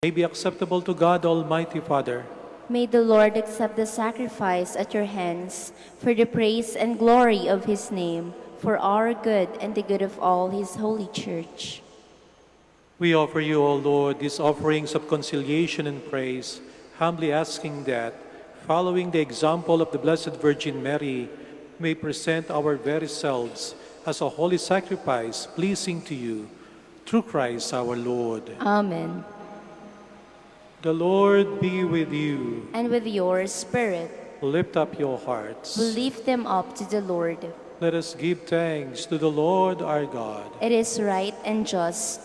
may be acceptable to God Almighty Father. May the Lord accept the sacrifice at your hands for the praise and glory of his name, for our good and the good of all his holy church. We offer you, O Lord, these offerings of conciliation and praise, humbly asking that, following the example of the Blessed Virgin Mary, may present our very selves as a holy sacrifice pleasing to you, through Christ our Lord. Amen. The Lord be with you. And with your spirit, Lift up your hearts. we lift them up to the Lord. Let us give thanks to the Lord our God. It is right and just.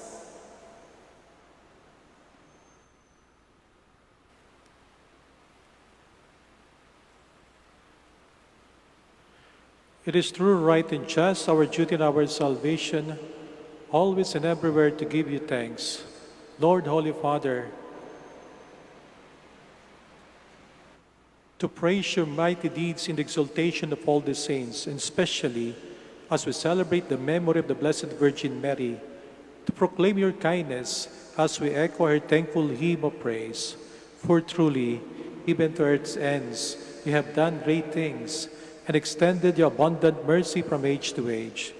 It is true, right, and just, our duty and our salvation, always and everywhere to give you thanks. Lord, Holy Father, to praise your mighty deeds in the exaltation of all the saints, and especially as we celebrate the memory of the Blessed Virgin Mary, to proclaim your kindness as we echo her thankful hymn of praise. For truly, even to earth's ends, you have done great things, and extended your abundant mercy from age to age.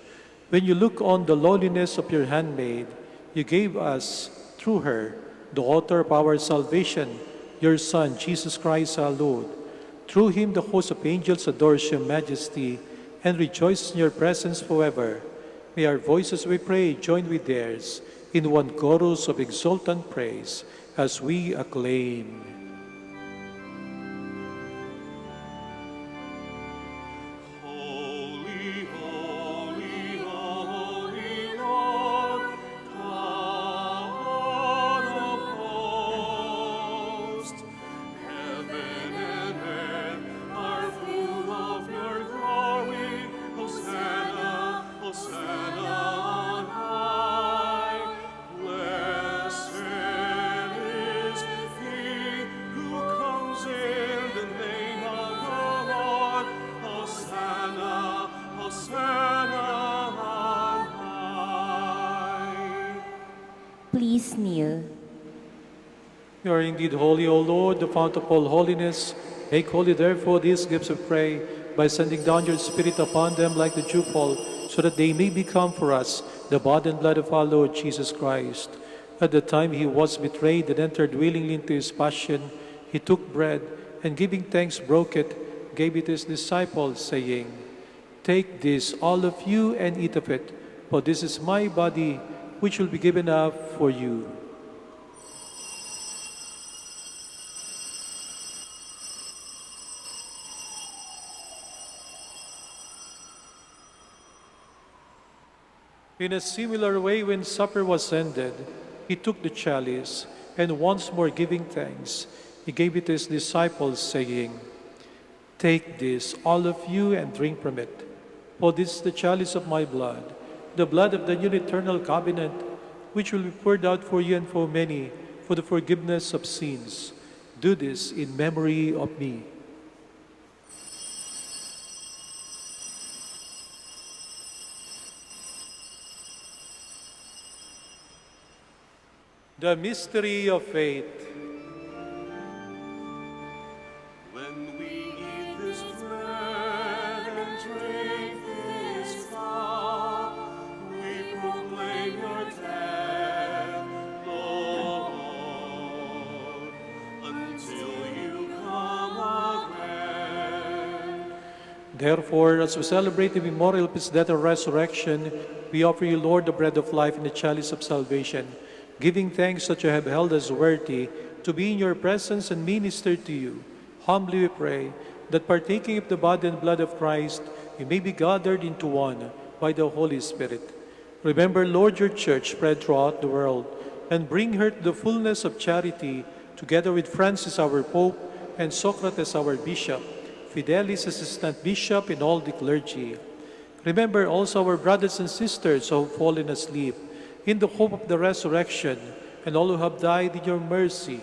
When you look on the lowliness of your handmaid, you gave us, through her, the author of our salvation, your Son, Jesus Christ our Lord. Through him the host of angels adores your majesty and rejoices in your presence forever. May our voices, we pray, join with theirs in one chorus of exultant praise as we acclaim. Please kneel. You are indeed holy, O Lord, the fount of all holiness. Make holy, therefore, these gifts of prayer by sending down your Spirit upon them like the dewfall, so that they may become for us the body and blood of our Lord Jesus Christ. At the time he was betrayed and entered willingly into his passion, he took bread, and giving thanks broke it, gave it to his disciples, saying, "Take this, all of you, and eat of it, for this is my body, which will be given up for you." In a similar way, when supper was ended, he took the chalice, and once more giving thanks, he gave it to his disciples, saying, "Take this, all of you, and drink from it, for this is the chalice of my blood, the blood of the new eternal covenant, which will be poured out for you and for many for the forgiveness of sins. Do this in memory of me." The mystery of faith. When we eat this bread and drink this cup, we proclaim your death, Lord, until you come again. Therefore, as we celebrate the memorial of his death and resurrection, we offer you, Lord, the bread of life and the chalice of salvation, giving thanks that you have held us worthy to be in your presence and minister to you. Humbly we pray that partaking of the body and blood of Christ, we may be gathered into one by the Holy Spirit. Remember, Lord, your church spread throughout the world, and bring her to the fullness of charity, together with Francis our Pope and Socrates our Bishop, Fidelis Assistant Bishop, and all the clergy. Remember also our brothers and sisters who have fallen asleep, in the hope of the resurrection, and all who have died in your mercy.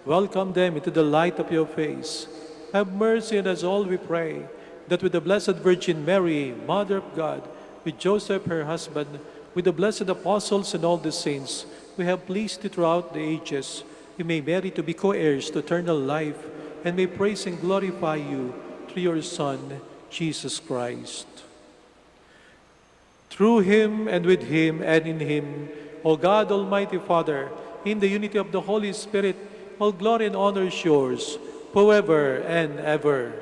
Welcome them into the light of your face. Have mercy on us all, we pray, that with the Blessed Virgin Mary, Mother of God, with Joseph her husband, with the blessed apostles and all the saints, we have pleased you throughout the ages. we may merit to be co-heirs to eternal life and may praise and glorify you through your Son, Jesus Christ. Through him and with him and in him, O God, Almighty Father, in the unity of the Holy Spirit, all glory and honor is yours, forever and ever.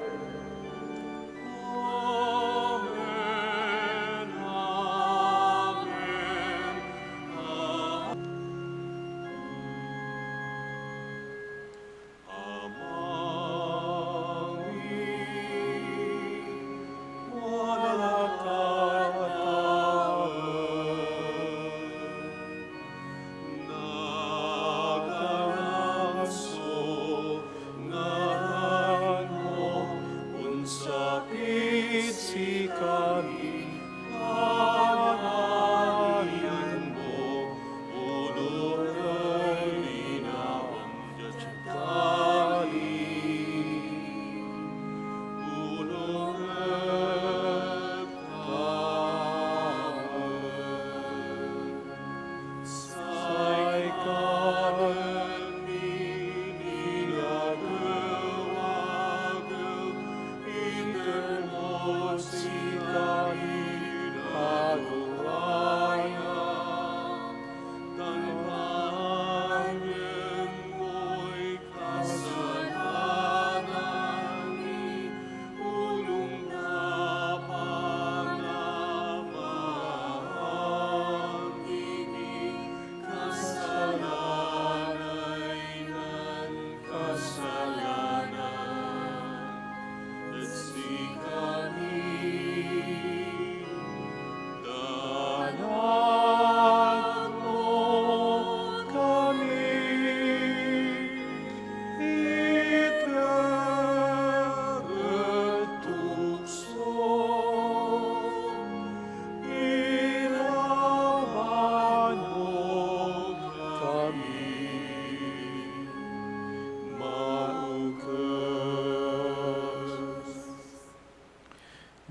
Amen. Amen.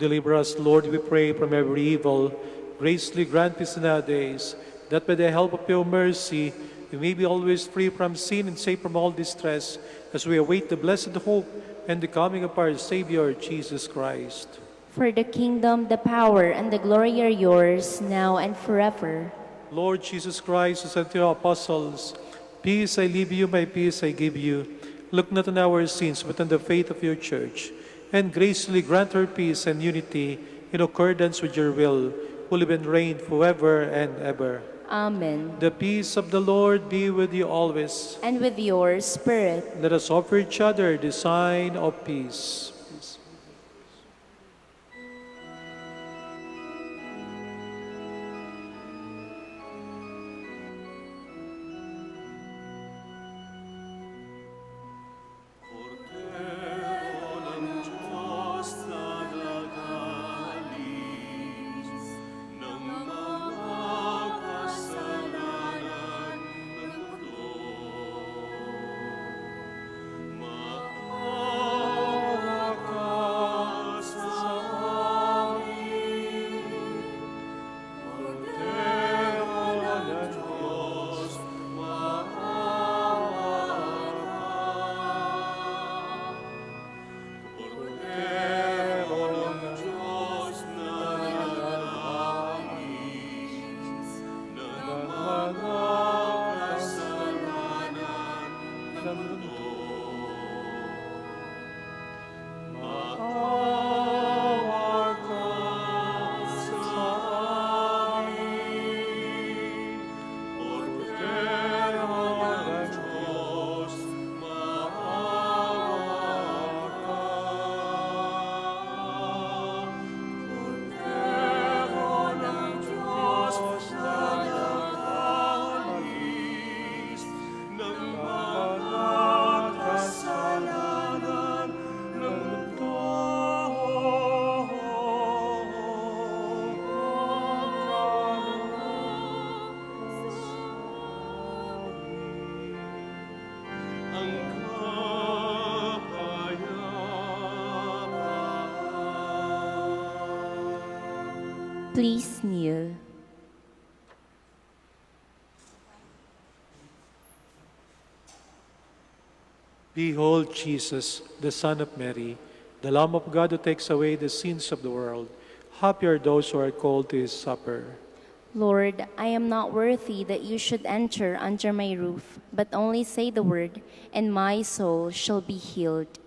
Deliver us, Lord, we pray, from every evil. Graciously grant peace in our days, that by the help of your mercy, we may be always free from sin and safe from all distress, as we await the blessed hope and the coming of our Savior, Jesus Christ. For the kingdom, the power, and the glory are yours, now and forever. Lord Jesus Christ, who said to your apostles, "Peace I leave you, my peace I give you," look not on our sins, but on the faith of your church, and graciously grant her peace and unity in accordance with your will, who live and reign forever and ever. Amen. The peace of the Lord be with you always. And with your spirit. Let us offer each other the sign of peace. Please kneel. Behold Jesus, the Son of Mary, the Lamb of God who takes away the sins of the world. Happy are those who are called to his supper. Lord, I am not worthy that you should enter under my roof, but only say the word, and my soul shall be healed.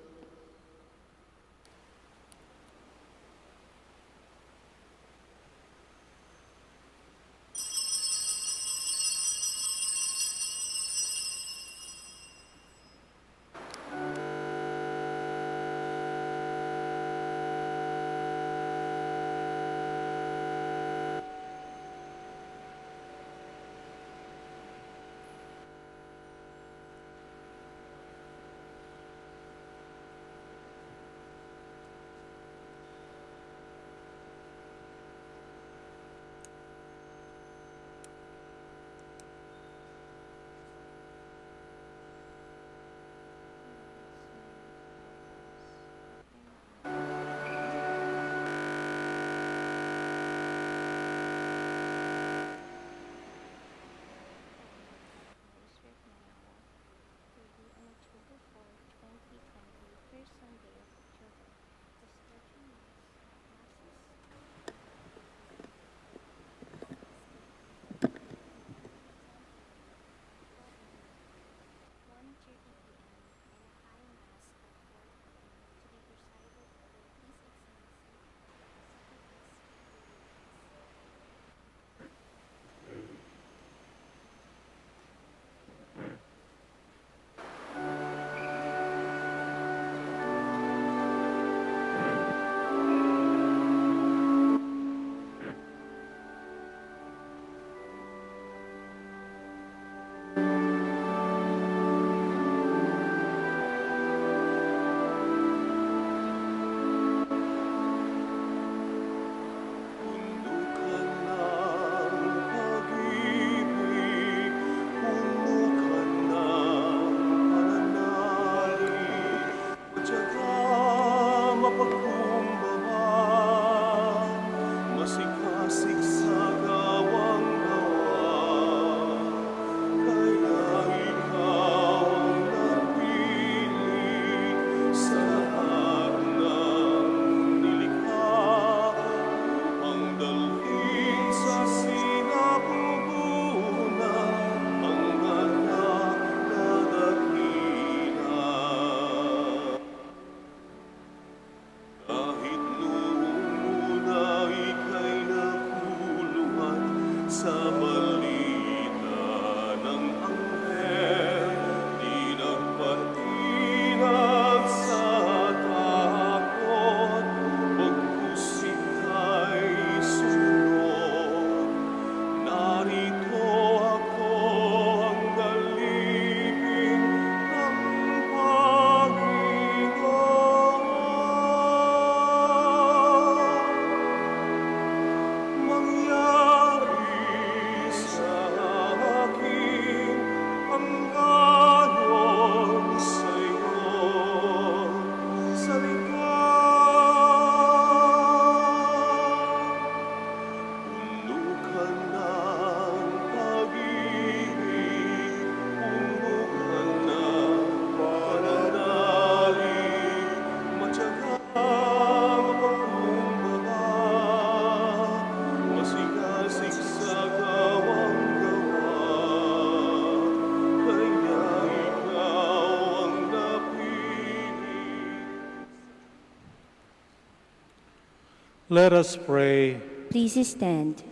Let us pray. Please stand.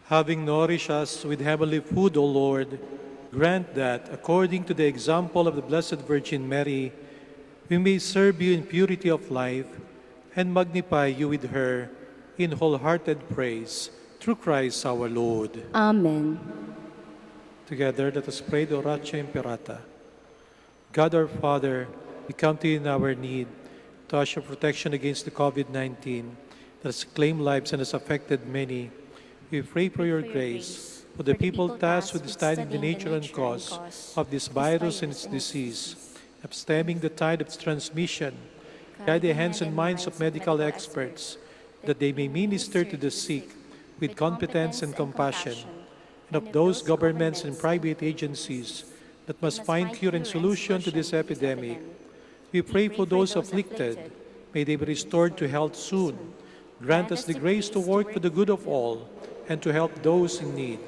Having nourished us with heavenly food, O Lord, grant that, according to the example of the Blessed Virgin Mary, we may serve you in purity of life and magnify you with her in wholehearted praise, through Christ our Lord. Amen. Together, let us pray the Oratio Imperata. God our Father, we come to you in our need to ask your protection against the COVID-19 that has claimed lives and has affected many. We pray for your grace for the people tasked with studying the nature and cause of this virus and its disease, stemming the tide of its transmission. Guide the hands and minds of medical experts that they may minister to the sick with competence and compassion, and of those governments and private agencies that must find cure and solution to this epidemic. We pray for those afflicted. May they be restored to health soon. Grant us the grace to work for the good of all and to help those in need.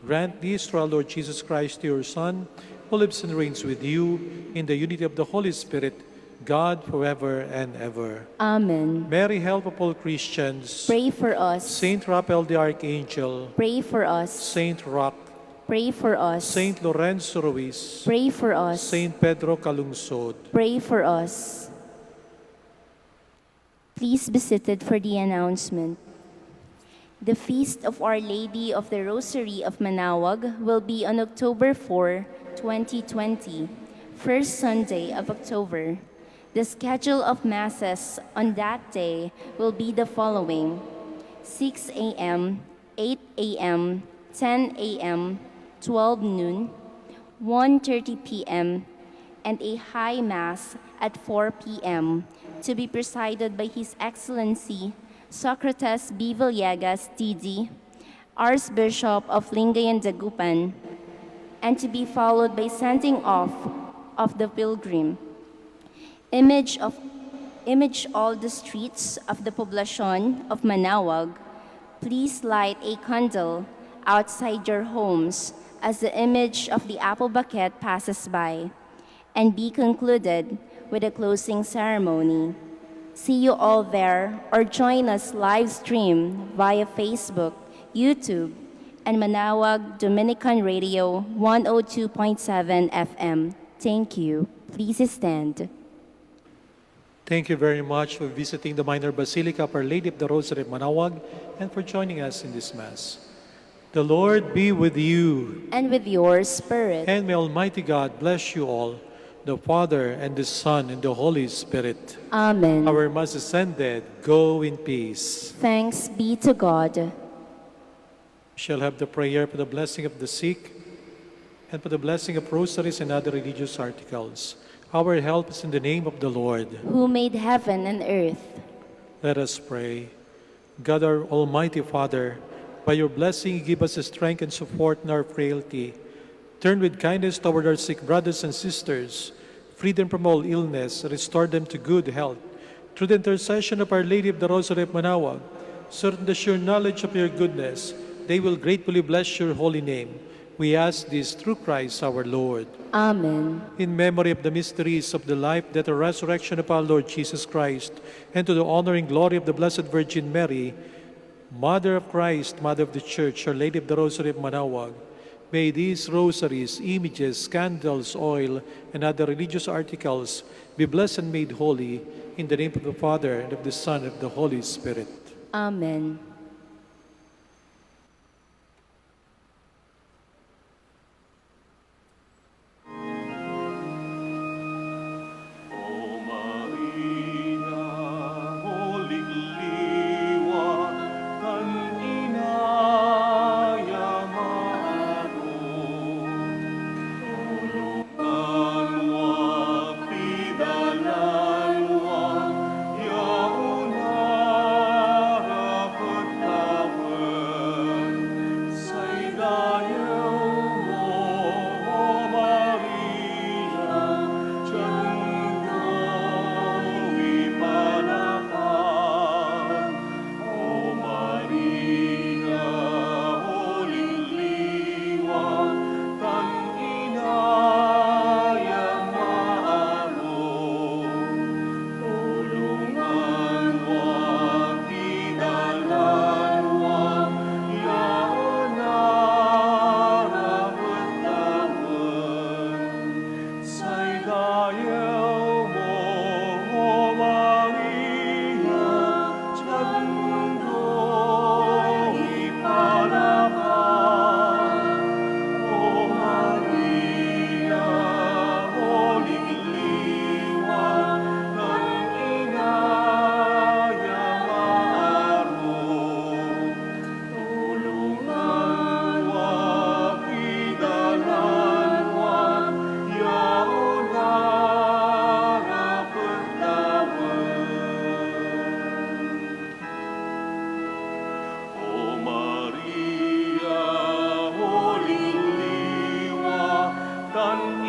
Grant this through our Lord Jesus Christ, your Son, who lives and reigns with you in the unity of the Holy Spirit, God forever and ever. Amen. Mary, help of all Christians. Pray for us. Saint Raphael the Archangel. Pray for us. Saint Roch. Pray for us. Saint Lorenzo Ruiz. Pray for us. Saint Pedro Calungsod. Pray for us. Please be seated for the announcement. The feast of Our Lady of the Rosary of Manaoag will be on October 4, 2020, first Sunday of October. The schedule of Masses on that day will be the following: 6 a.m., 8 a.m., 10 a.m., 12 noon, 1:30 p.m., and a High Mass at 4 p.m. to be presided by His Excellency Socrates B. Villegas, D.D., Archbishop of Lingayen Dagupan, and to be followed by sending off of the pilgrim. Image all the streets of the poblacion of Manaoag. Please light a candle outside your homes as the image of the apple bucket passes by, and be concluded with a closing ceremony. See you all there, or join us live stream via Facebook, YouTube, and Manaoag Dominican Radio 102.7 FM. Thank you. Please stand. Thank you very much for visiting the Minor Basilica of Our Lady of the Rosary of Manaoag and for joining us in this Mass. The Lord be with you. And with your spirit. And may Almighty God bless you all, the Father, and the Son, and the Holy Spirit. Amen. Our Mass is ended. Go in peace. Thanks be to God. We shall have the prayer for the blessing of the sick and for the blessing of rosaries and other religious articles. Our help is in the name of the Lord, who made heaven and earth. Let us pray. God, our Almighty Father, by your blessing, give us the strength and support in our frailty. Turn with kindness toward our sick brothers and sisters, free them from all illness, restore them to good health. Through the intercession of Our Lady of the Rosary of Manaoag, certain the sure knowledge of your goodness, they will gratefully bless your holy name. We ask this through Christ our Lord. Amen. In memory of the mysteries of the life, death, and resurrection of our Lord Jesus Christ, and to the honor and glory of the Blessed Virgin Mary, Mother of Christ, Mother of the Church, Our Lady of the Rosary of Manaoag, may these rosaries, images, candles, oil, and other religious articles be blessed and made holy in the name of the Father, and of the Son, and of the Holy Spirit. Amen. O Maria, Holy Liwa, kan inayamano, tulukan wa pidalan wa yaunara Maria,